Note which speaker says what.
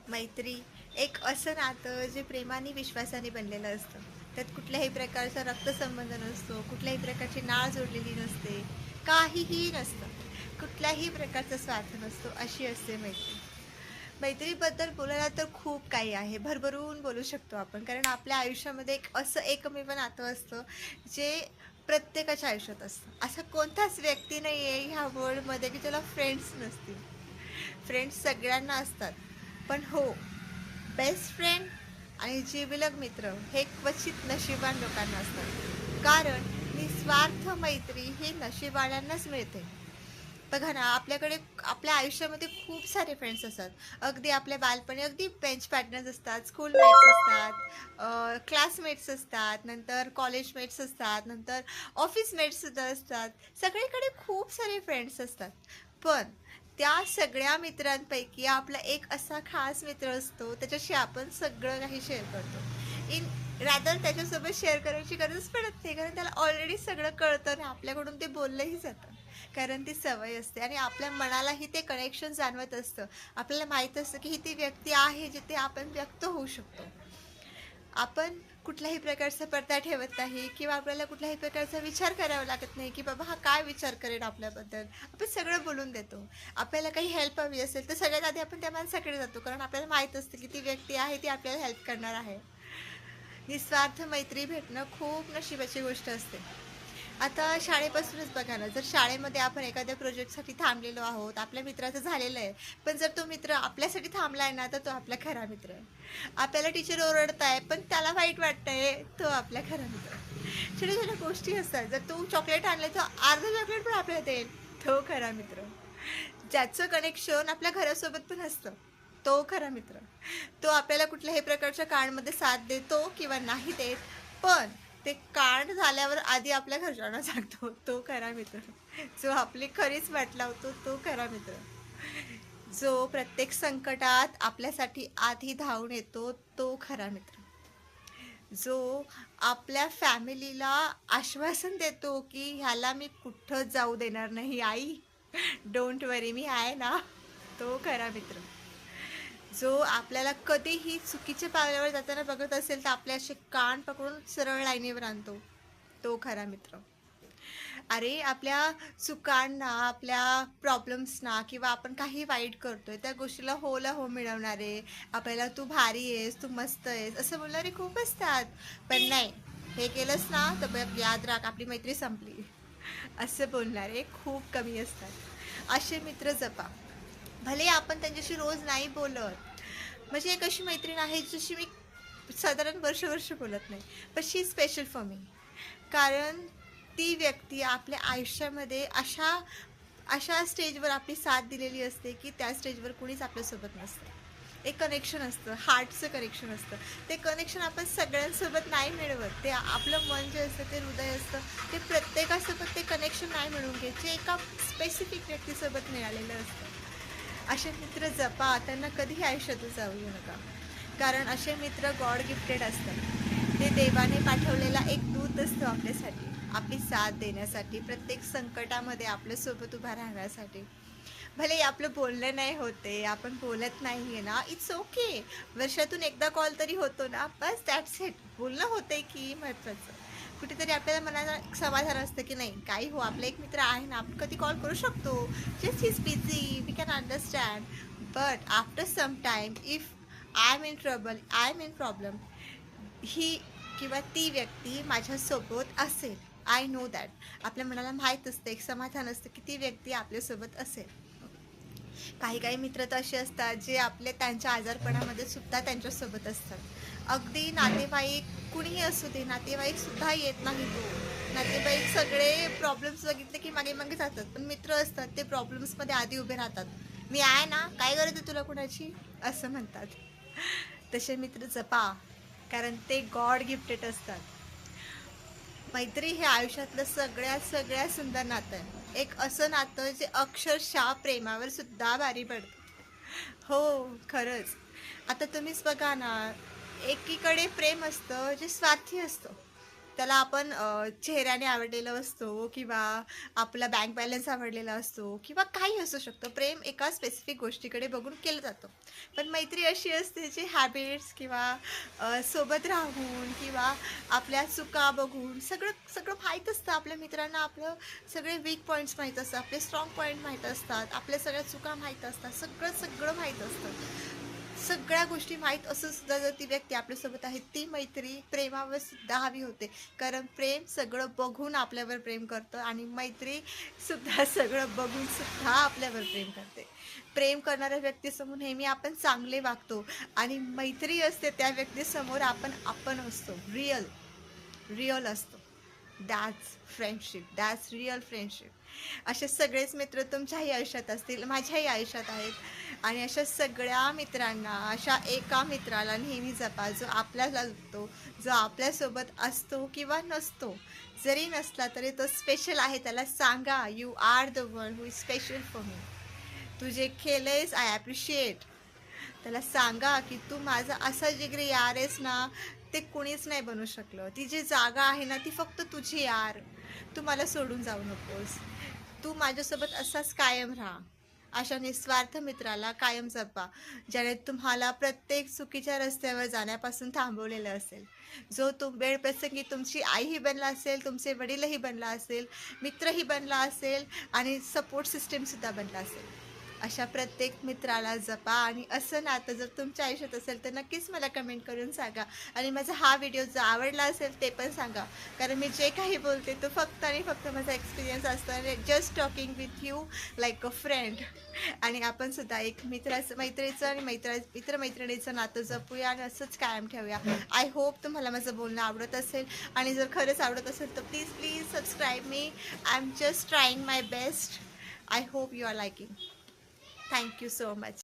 Speaker 1: मैत्री एक असं नातं जे प्रेमाने विश्वासाने बनलेलं असतं. त्यात कुठल्याही प्रकारचा रक्तसंबंध नसतो, कुठल्याही प्रकारची नाळ जोडलेली नसते, काहीही नसतं. कुठल्याही प्रकारचा स्वार्थ नसतो, अशी असते मैत्री. मैत्रीबद्दल बोलायला तर खूप काही आहे, भरभरून बोलू शकतो आपण. कारण आपल्या आयुष्यामध्ये एक असं एकमेव नातं असतं, जे प्रत्येकाच्या आयुष्यात असतं. असा कोणताच व्यक्ती नाही आहे ह्या वर्ल्डमध्ये की ज्याला फ्रेंड्स नसतील. फ्रेंड्स सगळ्यांना असतात. पण हो, बेस्ट फ्रेंड आणि जिवलग मित्र हे क्वचित नशिबान लोकांना असतात. कारण निस्वार्थ मैत्री ही नशिबवाल्यांनाच मिळते. बघा ना, आपल्याकडे आपल्या आयुष्यामध्ये खूप सारे फ्रेंड्स असतात. अगदी आपल्या बालपणी अगदी बेंच पार्टनर्स असतात, स्कूलमेट्स असतात, क्लासमेट्स असतात, नंतर कॉलेजमेट्स असतात, नंतर ऑफिसमेट्ससुद्धा असतात. सगळीकडे खूप सारे फ्रेंड्स असतात. पण त्या सगळ्या मित्रांपैकी आपला एक असा खास मित्र असतो, त्याच्याशी आपण सगळं काही शेअर करतो. इन रॅदर त्याच्यासोबत शेअर करायची गरज पडत नाही, कारण त्याला ऑलरेडी सगळं कळतं आणि आपल्याकडून ते बोललंही जातं. कारण ती सवय असते आणि आपल्या मनालाही ते कनेक्शन जाणवत असतं. आपल्याला माहीत असतं की ही ती व्यक्ती आहे जिथे आपण व्यक्त होऊ शकतो. आपण कुठल्याही प्रकारचा पडदा ठेवत नाही किंवा आपल्याला कुठल्याही प्रकारचा विचार करावा लागत नाही की बाबा हा काय विचार करेल आपल्याबद्दल. आपण सगळं बोलून देतो. आपल्याला काही हेल्प हवी असेल तर सगळ्यात आधी आपण त्या माणसाकडे जातो, कारण आपल्याला माहीत असतं की ती व्यक्ती आहे ती आपल्याला हेल्प करणार आहे. निस्वार्थ मैत्री भेटणं खूप नशिबाची गोष्ट असते. आता शाळेपासूनच बघा ना, जर शाळेमध्ये आपण एखाद्या प्रोजेक्टसाठी थांबलेलो आहोत, आपल्या मित्राचं झालेलं आहे, पण जर तो मित्र आपल्यासाठी थांबला आहे ना, तर तो आपला खरा मित्र आहे. आपल्याला टीचर ओरडताय, पण त्याला वाईट वाटतंय, तो आपला खरा मित्र आहे. छोट्या छोट्या गोष्टी असतात. जर तू चॉकलेट आणलं, तर अर्धं चॉकलेट पण आपल्याला देईल, तो खरा मित्र. ज्याचं कनेक्शन आपल्या घरासोबत पण असतं, तो खरा मित्र. तो आपल्याला कुठल्याही प्रकारच्या काळामध्ये साथ देतो किंवा नाही देत, पण ते कांड झाल्यावर आधी आपल्या घरच्यांना सांगतो, तो खरा मित्र. जो आपली खरीच वाट लावतो, तो खरा मित्र. जो प्रत्येक संकटात आपल्यासाठी आधी धावून येतो, तो खरा मित्र. जो आपल्या फॅमिलीला आश्वासन देतो की ह्याला मी कुठं जाऊ देणार नाही आई, डोंट वरी मी आहे ना, तो खरा मित्र. जो आपल्याला कधीही चुकीच्या पावलावर जाताना बघत असेल तर आपले असे कान पकडून सरळ लाईनीवर आणतो, तो खरा मित्र. अरे आपल्या चुकांना, आपल्या प्रॉब्लेम्सना किंवा आपण काही वाईट करतोय त्या गोष्टीला होला हो मिळवणारे, आपल्याला तू भारी आहेस, तू मस्त आहेस असं बोलणारे खूप असतात. पण नाही, हे केलंस ना तर बघ याद राख आपली मैत्री संपली, असं बोलणारे खूप कमी असतात. असे मित्र जपा. भले आपण त्यांच्याशी रोज नाही बोलत, म्हणजे एक अशी मैत्रीण आहे जशी मी साधारण वर्ष वर्ष बोलत नाही, पण शी स्पेशल फॉर मी. कारण ती व्यक्ती आपल्या आयुष्यामध्ये अशा अशा स्टेजवर आपली साथ दिलेली असते की त्या स्टेजवर कुणीच आपल्यासोबत नसतं. एक कनेक्शन असतं, हार्टचं कनेक्शन असतं. ते कनेक्शन आपण सगळ्यांसोबत नाही मिळवत. ते आपलं मन जे असतं, ते हृदय असतं, ते प्रत्येकासोबत ते कनेक्शन नाही मिळवून घेत, जे एका स्पेसिफिक व्यक्तीसोबत मिळालेलं असतं. असे मित्र जपा, त्यांना कधीही आयुष्यातून जाऊ देऊ नका. कारण असे मित्र गॉड गिफ्टेड असतात. ते देवाने पाठवलेला एक दूत असतो आपल्यासाठी, आपली साथ देण्यासाठी, प्रत्येक संकटामध्ये आपल्यासोबत उभा राहण्यासाठी. भले आपलं बोलणं नाही होते, आपण बोलत नाही आहे ना, इट्स ओके. वर्षातून एकदा कॉल तरी होतो ना, बस दॅट्स इट. बोलणं होतंय की महत्त्वाचं. कुठेतरी आपल्याला मनाला एक समाधान असतं की नाही काही हो, आपला एक मित्र आहे ना, आपण कधी कॉल करू शकतो. Just is busy, we can understand. But after some time if I am in trouble, I am in problem, ही किंवा ती व्यक्ती माझ्यासोबत असेल, आय नो दॅट. आपल्या मनाला माहीत असतं, एक समाधान असतं की ती व्यक्ती आपल्यासोबत असेल. काही काही मित्र तर असे असतात जे आपले त्यांच्या आजारपणामध्ये सुद्धा त्यांच्यासोबत असतात. अगदी नातेवाईक कुणीही असू दे, नातेवाईक सुद्धा येत नाही तो. नातेवाईक सगळे प्रॉब्लेम्स बघितले की मागे मागे जातात, पण मित्र असतात ते प्रॉब्लेम्समध्ये आधी उभे राहतात. मी आहे ना, काय गरज आहे तुला कुणाची, असं म्हणतात. तसे मित्र जपा, कारण ते गॉड गिफ्टेड असतात. मैत्री हे आयुष्यातलं सगळ्यात सगळ्यात सुंदर नातं आहे. एक असं नातं जे अक्षरशः प्रेमावर सुद्धा भारी पडतं. हो, खरंच. आता तुम्हीच बघा ना, एकीकडे प्रेम असतं जे स्वार्थी असतं, त्याला आपण चेहऱ्याने आवडलेलो असतो किंवा आपला बँक बॅलन्स आवडलेला असतो किंवा काही असू शकतं. प्रेम एका स्पेसिफिक गोष्टीकडे बघून केलं जातं. पण मैत्री अशी असते जी हॅबिट्स किंवा सोबत राहून किंवा आपल्या चुका बघून सगळं सगळं माहीत असतं आपल्या मित्रांना. आपलं सगळे वीक पॉईंट्स माहीत असतात, आपले स्ट्रॉंग पॉईंट माहीत असतात, आपल्या सगळ्या चुका माहीत असतात, सगळं सगळं माहीत असतं. सगळ्या गोष्टी माहीत असून सुद्धा जर ती व्यक्ती आपल्यासोबत आहे, ती मैत्री प्रेमावर सुद्धा हवी होते. कारण प्रेम सगळं बघून आपल्यावर प्रेम करतं आणि मैत्री सुद्धा सगळं बघून सुद्धा आपल्यावर प्रेम करते. प्रेम करणाऱ्या व्यक्तीसमोर नेहमी आपण चांगले वागतो आणि मैत्री असते त्या व्यक्तीसमोर आपण आपण असतो. रिअल रिअल असतो. That's friendship, that's real friendship. असे सगळेच मित्र तुमच्याही आयुष्यात असतील, माझ्याही आयुष्यात आहेत आणि अशा सगळ्या मित्रांना, अशा एका मित्राला नेहमी जपा जो आपल्याला लागतो, जो आपल्यासोबत असतो किंवा नसतो. जरी नसला तरी तो स्पेशल आहे. त्याला सांगा, you are the one who is special for me. तू जे केलंयस आय ॲप्रिशिएट. त्याला सांगा की तू माझा असा जिगरी यार आहेस ना, ते कुणीच नाही बनू शकलं. ती जी जागा आहे ना, ती फक्त तुझी यार. तू मला सोडून जाऊ नकोस. तू माझ्यासोबत असाच कायम राहा. अशा निस्वार्थ मित्राला कायम जपा, ज्याने तुम्हाला प्रत्येक चुकीच्या रस्त्यावर जाण्यापासून थांबवलेलं असेल. जो वेळप्रसंगी तुमची आईही बनला असेल, तुमचे वडीलही बनला असेल, मित्रही बनला असेल आणि सपोर्ट सिस्टीमसुद्धा बनला असेल. अशा प्रत्येक मित्राला जपा आणि असं नातं जर तुमच्या आयुष्यात असेल तर नक्कीच मला कमेंट करून सांगा. आणि माझा हा व्हिडिओ जर आवडला असेल ते पण सांगा. कारण मी जे काही बोलते तो फक्त आणि फक्त माझा एक्सपिरियन्स असतो आणि just talking with you like a friend. आणि आपण सुद्धा एक मैत्रीचं आणि मित्रमैत्रिणीचं नातं जपूया आणि असंच कायम ठेवूया. आय होप तुम्हाला माझं बोलणं आवडत असेल आणि जर खरंच आवडत असेल तर प्लीज प्लीज सबस्क्राईब मी. I am just trying my best. I hope you are liking. Thank you so much.